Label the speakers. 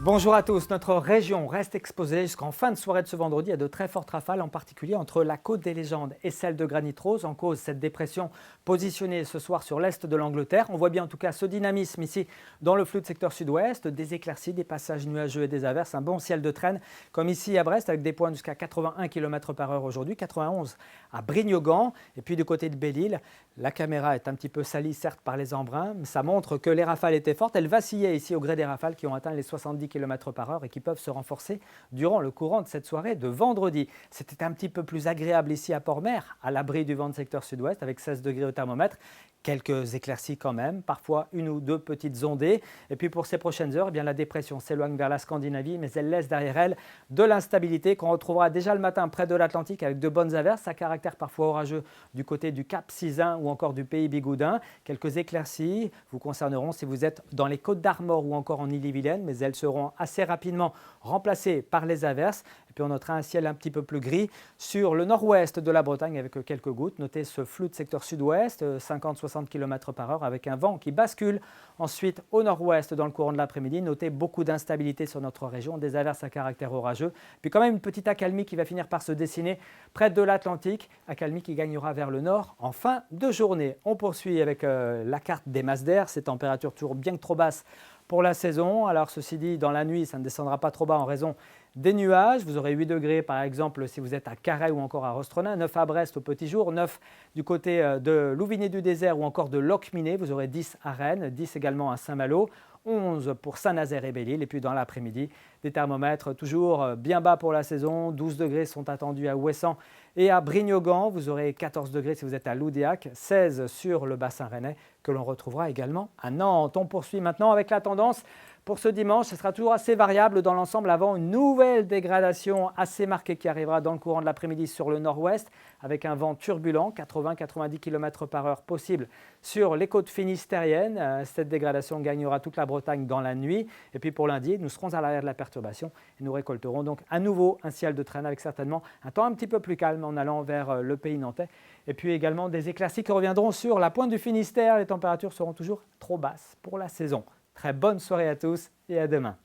Speaker 1: Bonjour à tous, notre région reste exposée jusqu'en fin de soirée de ce vendredi à de très fortes rafales, en particulier entre la côte des Légendes et celle de Granit Rose. En cause, cette dépression positionnée ce soir sur l'est de l'Angleterre. On voit bien en tout cas ce dynamisme ici dans le flou de secteur sud-ouest, des éclaircies, des passages nuageux et des averses, un bon ciel de traîne comme ici à Brest avec des pointes jusqu'à 81 km/h aujourd'hui, 91 à Brignogan. Et puis du côté de Belle-Île, la caméra est un petit peu salie certes par les embruns, mais ça montre que les rafales étaient fortes. Elles vacillaient ici au gré des rafales qui ont atteint les 70 km/h et qui peuvent se renforcer durant le courant de cette soirée de vendredi. C'était un petit peu plus agréable ici à Port-Mer, à l'abri du vent de secteur sud-ouest avec 16 degrés au thermomètre. Quelques éclaircies quand même, parfois une ou deux petites ondées. Et puis pour ces prochaines heures, eh bien, la dépression s'éloigne vers la Scandinavie, mais elle laisse derrière elle de l'instabilité qu'on retrouvera déjà le matin près de l'Atlantique avec de bonnes averses, à caractère parfois orageux du côté du Cap Sizun ou encore du pays Bigoudin. Quelques éclaircies vous concerneront si vous êtes dans les Côtes d'Armor ou encore en Ille-et-Vilaine, mais elles seront assez rapidement remplacées par les averses. Et puis on notera un ciel un petit peu plus gris sur le nord-ouest de la Bretagne avec quelques gouttes. Notez ce flou de secteur sud-ouest, 50-60 km/h avec un vent qui bascule ensuite au nord-ouest dans le courant de l'après-midi. Notez beaucoup d'instabilité sur notre région, des averses à caractère orageux. Puis quand même une petite accalmie qui va finir par se dessiner près de l'Atlantique. Accalmie qui gagnera vers le nord en fin de journée. On poursuit avec la carte des masses d'air, ces températures toujours bien que trop basses pour la saison. Alors ceci dit, dans la nuit, ça ne descendra pas trop bas en raison des nuages. Vous aurez 8 degrés par exemple si vous êtes à Carhaix ou encore à Rostronin, 9 à Brest au petit jour, 9 du côté de Louvigné-du-Désert ou encore de Locminé. Vous aurez 10 à Rennes, 10 également à Saint-Malo, 11 pour Saint-Nazaire et Belle-Île. Et puis dans l'après-midi, des thermomètres toujours bien bas pour la saison. 12 degrés sont attendus à Ouessant et à Brignogan. Vous aurez 14 degrés si vous êtes à Loudéac, 16 sur le bassin rennais que l'on retrouvera également à Nantes. On poursuit maintenant avec la tendance. Pour ce dimanche, ce sera toujours assez variable dans l'ensemble avant une nouvelle dégradation assez marquée qui arrivera dans le courant de l'après-midi sur le nord-ouest avec un vent turbulent, 80-90 km/h possible sur les côtes finistériennes. Cette dégradation gagnera toute la Bretagne dans la nuit. Et puis pour lundi, nous serons à l'arrière de la perturbation et nous récolterons donc à nouveau un ciel de traîne avec certainement un temps un petit peu plus calme en allant vers le pays nantais. Et puis également des éclaircies qui reviendront sur la pointe du Finistère. Les températures seront toujours trop basses pour la saison. Très bonne soirée à tous et à demain.